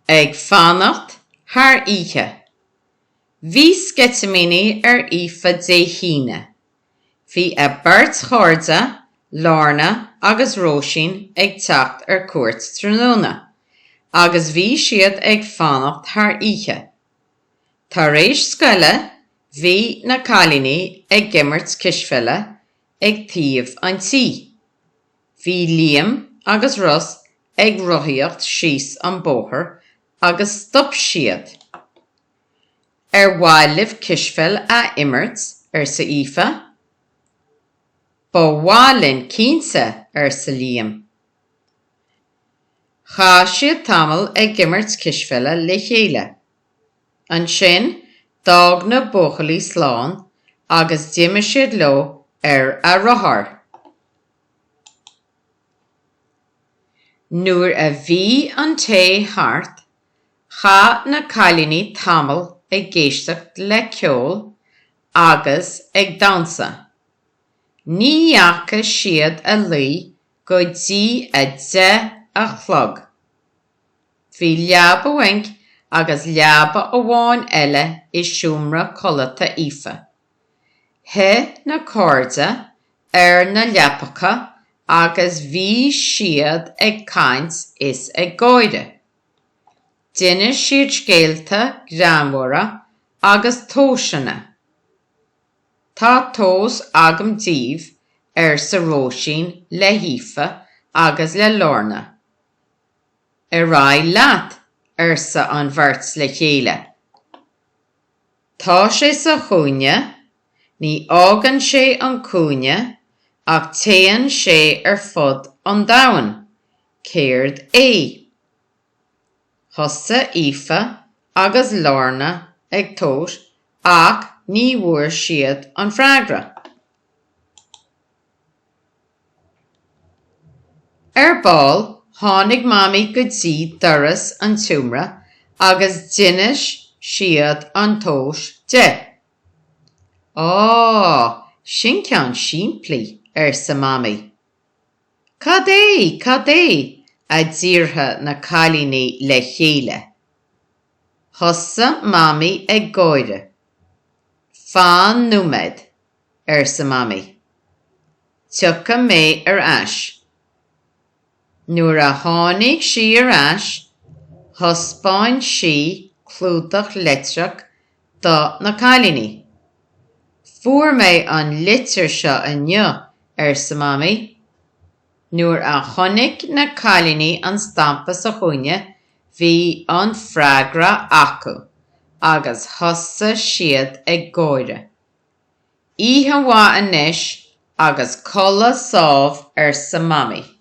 Ag Fanacht, Thar Oíche. Bhí scetamíní Oíche dé híne. Bhí a beirt chairde, Lorna agus Róisín ag teacht cuairt tráthnóna, agus bhí siad ag Fanacht Thar Oíche. Tar éis scoile, bhí na cailíní ag gimmert cisfeile ag taobh an tí. Bhí Liam agus Russ ag rothaíocht síos an bóthar agus stop siad. Bhailibh cisfeil a immert sa Oíche, ba bhálinn cínsa sa Liam. Cha siad tamil ag gimmert cisfeile le chéile. An sin, dag na bóchalaí sláán agus d'imime siad leo a rothar. Nuair a bhí an té thart, cha na cailíní tamil ag géisteacht le ceol agus ag dansa. Ní dheacha siad a luí go dtí a 10 a chlog. Bhí leaba uainc agus leaba amháin eile I siúmra colata Oíche. He na cóirde na leapacha agus bhí siad ag caint is ag gáire. Duine siad scéalta gramhara agus tóisina. Tá tós agam díobh sa Róisín le Oíche agus le Lorna. Rá leat sa an bhirt le chéile. Tá sé sa chúine, ní ágan sé an cúine, ach téann sé fud an domhan, céard é. Thosa Oíche agus Lorna ag tóis ach ní bhuair siad an freagra. Ball, tháinig mami go dtí doras an túmra agus dinneas siad an tóis de. Sin ceann siimplí sa mami. Cad é a ddíortha na cailíní le chéile. Thosa mami ag gáire. Fán númed sa mami. Tucha mé ais. Nuair a tháinig sí ais, thospáin sí clúdach litreach do na cailíní. Fuair mé an litir seo inniu sa mami. Nuair a chonig na cailíní an stampa sa chúine, bhí an freagra acu, agus thosa siad ag gáire. Oíche mhaith anois agus colla sábh sa mami.